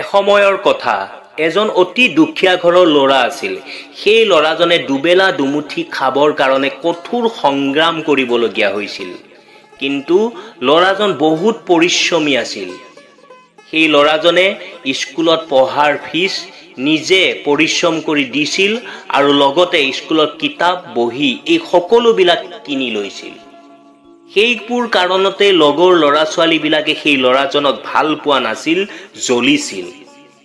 এসময়ৰ কথা এজন অতি দুখীয়া ঘৰৰ ল'ৰা আছিল। সেই ল'ৰাজনে দুবেলা দুমুঠি খাবৰ কাৰণে কঠোৰ সংগ্ৰাম কৰিবলগীয়া হৈছিল। কিন্তু ল'ৰাজন বহুত পৰিশ্ৰমী আছিল। সেই ল'ৰাজনে স্কুলত পঢ়াৰ ফিজ নিজে পৰিশ্ৰম কৰি দিছিল আৰু লগতে স্কুলৰ কিতাপ বহি এই সকলোবিলাক কিনি লৈছিল। সেইবোৰ কাৰণতে লগৰ ল'ৰা ছোৱালীবিলাকে সেই ল'ৰাজনক ভাল পোৱা নাছিল, জ্বলিছিল।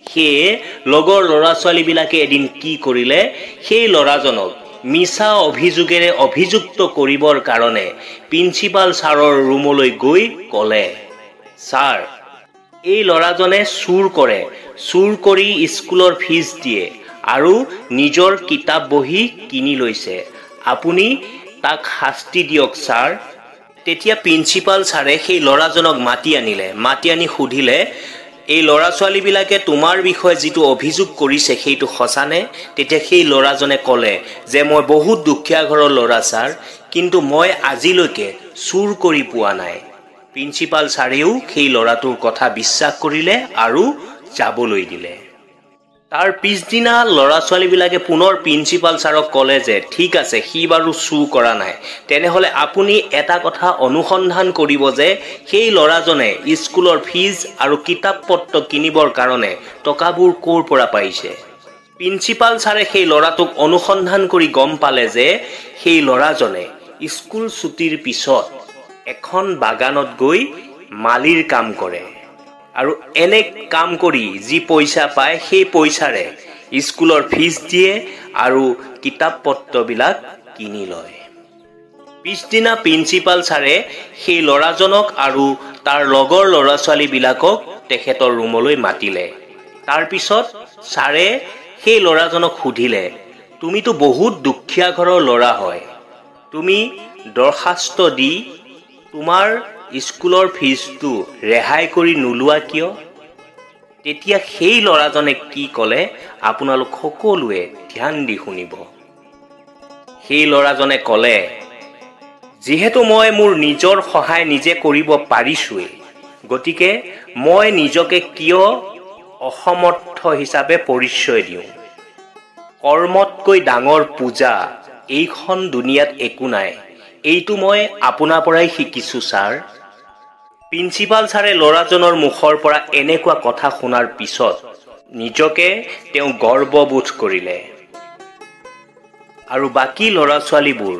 সেয়ে লগৰ ল'ৰা ছোৱালীবিলাকে এদিন কি কৰিলে, সেই ল'ৰাজনক মিছা অভিযোগেৰে অভিযুক্ত কৰিবৰ কাৰণে প্ৰিন্সিপাল ছাৰৰ ৰুমলৈ গৈ ক'লে, ছাৰ, এই ল'ৰাজনে চুৰ কৰে, চুৰ কৰি স্কুলৰ ফিজ দিয়ে আৰু নিজৰ কিতাপ বহি কিনি লৈছে। আপুনি তাক শাস্তি দিয়ক ছাৰ। তেতিয়া প্ৰিন্সিপাল ছাৰে সেই ল'ৰাজনক মাতি আনিলে। মাতি আনি সুধিলে, এই ল'ৰা ছোৱালীবিলাকে তোমাৰ বিষয়ে যিটো অভিযোগ কৰিছে সেইটো সঁচানে? তেতিয়া সেই ল'ৰাজনে ক'লে যে মই বহুত দুখীয়া ঘৰৰ ল'ৰা ছাৰ, কিন্তু মই আজিলৈকে চুৰ কৰি পোৱা নাই। প্ৰিন্সিপাল ছাৰেও সেই ল'ৰাটোৰ কথা বিশ্বাস কৰিলে আৰু যাবলৈ দিলে। তাৰ পিছদিনা ল'ৰা ছোৱালীবিলাকে পুনৰ প্ৰিন্সিপাল ছাৰক ক'লে যে ঠিক আছে, সি বাৰু চুৰ কৰা নাই, তেনেহ'লে আপুনি এটা কথা অনুসন্ধান কৰিব যে সেই ল'ৰাজনে স্কুলৰ ফিজ আৰু কিতাপ পত্ৰ কিনিবৰ কাৰণে টকাবোৰ ক'ৰ পৰা পাইছে। প্ৰিন্সিপাল ছাৰে সেই ল'ৰাটোক অনুসন্ধান কৰি গম পালে যে সেই ল'ৰাজনে স্কুল ছুটিৰ পিছত এখন বাগানত গৈ মালিৰ কাম কৰে আৰু এনে কাম কৰি যি পইচা পায় সেই পইচাৰে স্কুলৰ ফিজ দিয়ে আৰু কিতাপ পত্ৰবিলাক কিনি লয়। পিছদিনা প্ৰিন্সিপাল ছাৰে সেই ল'ৰাজনক আৰু তাৰ লগৰ ল'ৰা ছোৱালীবিলাকক তেখেতৰ ৰুমলৈ মাতিলে। তাৰপিছত ছাৰে সেই ল'ৰাজনক সুধিলে, তুমিতো বহুত দুখীয়া ঘৰৰ ল'ৰা হয়, তুমি দৰখাস্ত দি তোমাৰ স্কুলৰ ফিজটো ৰেহাই কৰি নোলোৱা কিয়? তেতিয়া সেই ল'ৰাজনে কি ক'লে আপোনালোক সকলোৱে ধ্যান দি শুনিব। সেই ল'ৰাজনে ক'লে, যিহেতু মই মোৰ নিজৰ সহায় নিজে কৰিব পাৰিছোৱেই, গতিকে মই নিজকে কিয় অসমৰ্থ হিচাপে পৰিচয় দিওঁ। কৰ্মতকৈ ডাঙৰ পূজা এইখন দুনিয়াত একো নাই, এইটো মই আপোনাৰ পৰাই শিকিছো ছাৰ। প্ৰিন্সিপাল ছাৰে ল'ৰাজনৰ মুখৰ পৰা এনেকুৱা কথা শুনাৰ পিছত নিজকে তেওঁ গৰ্ববোধ কৰিলে। আৰু বাকী ল'ৰা ছোৱালীবোৰ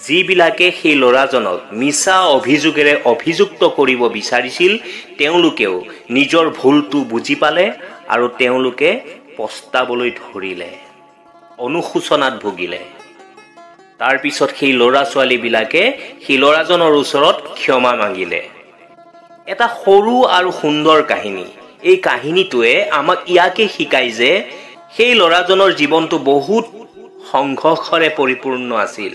যিবিলাকে সেই ল'ৰাজনক মিছা অভিযোগেৰে অভিযুক্ত কৰিব বিচাৰিছিল, তেওঁলোকেও নিজৰ ভুলটো বুজি পালে আৰু তেওঁলোকে পস্তাবলৈ ধৰিলে, অনুশোচনাত ভুগিলে। তাৰপিছত সেই ল'ৰা ছোৱালীবিলাকে সেই ল'ৰাজনৰ ওচৰত ক্ষমা মাগিলে। এটা সৰু আৰু সুন্দৰ কাহিনী। এই কাহিনীটোৱে আমাক ইয়াকে শিকায় যে সেই ল'ৰাজনৰ জীৱনটো বহুত সংঘৰ্ষৰে পৰিপূৰ্ণ আছিল।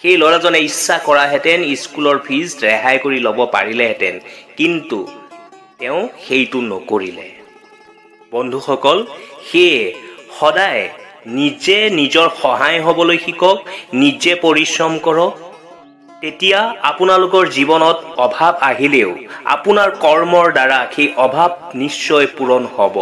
সেই ল'ৰাজনে ইচ্ছা কৰাহেঁতেন স্কুলৰ ফিজ ৰেহাই কৰি ল'ব পাৰিলেহেঁতেন, কিন্তু তেওঁ সেইটো নকৰিলে। বন্ধুসকল, সেয়ে সদায় নিজে নিজৰ সহায় হ'বলৈ শিকক, নিজে পৰিশ্ৰম কৰক। তেতিয়া আপোনালোকৰ জীৱনত অভাৱ আহিলেও আপোনাৰ কৰ্মৰ দ্বাৰা সেই অভাৱ নিশ্চয় পূৰণ হ'ব।